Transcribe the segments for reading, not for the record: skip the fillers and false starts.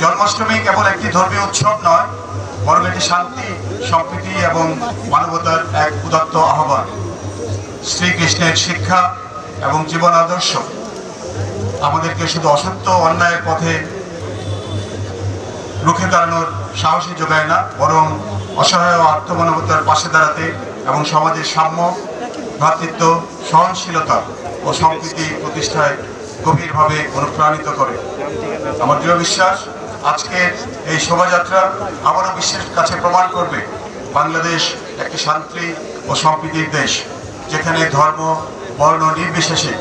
জন্মাষ্টমী কেবল একটি ধর্মীয় উৎসব নয়, বরং এটি শান্তি, সম্প্রীতি এবং মানবতার এক উদাত্ত আহ্বান। শ্রীকৃষ্ণের শিক্ষা এবং জীবন আদর্শ আমাদেরকে শুধু অসত্য অন্যায়ের পথে রুখে দাঁড়ানোর সাহসী যোগায় না, বরং অসহায় ও আত্মমানবতার পাশে দাঁড়াতে এবং সমাজের সাম্য, ভ্রাতৃত্ব, সহনশীলতা ও সম্প্রীতি প্রতিষ্ঠায় গভীরভাবে অনুপ্রাণিত করে। আমার দৃঢ় বিশ্বাস আজকের এই শোভাযাত্রা আবারও বিশ্বের কাছে প্রমাণ করবে বাংলাদেশ একটি শান্তি ও সম্প্রীতির দেশ, যেখানে ধর্ম, বর্ণ নির্বিশেষে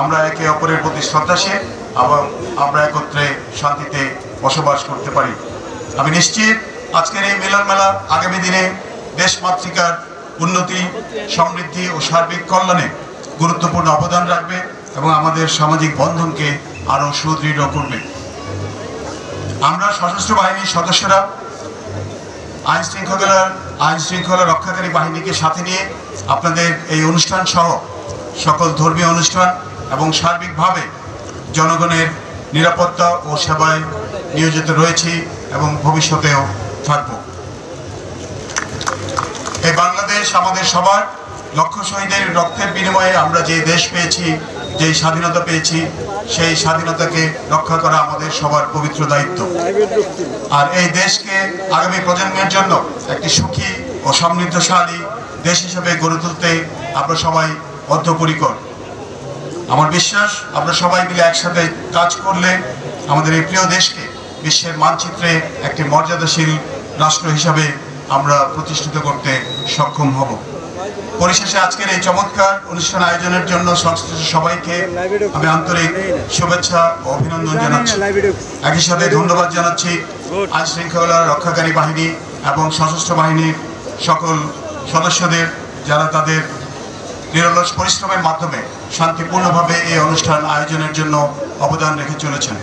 আমরা একে অপরের প্রতি শ্রদ্ধাশীল এবং আমরা একত্রে শান্তিতে বসবাস করতে পারি। আমি নিশ্চিত আজকের এই মিলন মেলা আগামী দিনে দেশমাতৃকার উন্নতি, সমৃদ্ধি ও সার্বিক কল্যাণে গুরুত্বপূর্ণ অবদান রাখবে এবং আমাদের সামাজিক বন্ধনকে আরও সুদৃঢ় করবে। আমরা সশস্ত্র বাহিনীর সদস্যরা আইন শৃঙ্খলা রক্ষাকারী বাহিনীকে সাথে নিয়ে আপনাদের এই অনুষ্ঠান সহ সকল ধর্মীয় অনুষ্ঠান এবং সার্বিকভাবে জনগণের নিরাপত্তা ও সেবায় নিয়োজিত রয়েছি এবং ভবিষ্যতেও থাকব। এই বাংলাদেশ আমাদের সবার। লক্ষ শহীদের রক্তের বিনিময়ে আমরা যে দেশ পেয়েছি, যে স্বাধীনতা পেয়েছি, সেই স্বাধীনতাকে রক্ষা করা আমাদের সবার পবিত্র দায়িত্ব। আর এই দেশকে আগামী প্রজন্মের জন্য একটি সুখী ও সমৃদ্ধশালী দেশ হিসেবে গড়ে তুলতে আমরা সবাই বদ্ধপরিকর। আমার বিশ্বাস আমরা সবাই মিলে একসাথে কাজ করলে আমাদের এই প্রিয় দেশকে বিশ্বের মানচিত্রে একটি মর্যাদাশীল রাষ্ট্র হিসাবে আমরা প্রতিষ্ঠিত করতে সক্ষম হব। পরিশেষে আজকের এই চমৎকার অনুষ্ঠান আয়োজনের জন্য সংশ্লিষ্ট সবাইকে আমি আন্তরিক শুভেচ্ছা ও অভিনন্দন জানাচ্ছি। একই সাথে ধন্যবাদ জানাচ্ছি আইন শৃঙ্খলা রক্ষাকারী বাহিনী এবং সশস্ত্র বাহিনীর সকল সদস্যদের, যারা তাদের নিরলস পরিশ্রমের মাধ্যমে শান্তিপূর্ণভাবে এই অনুষ্ঠান আয়োজনের জন্য অবদান রেখে চলেছেন।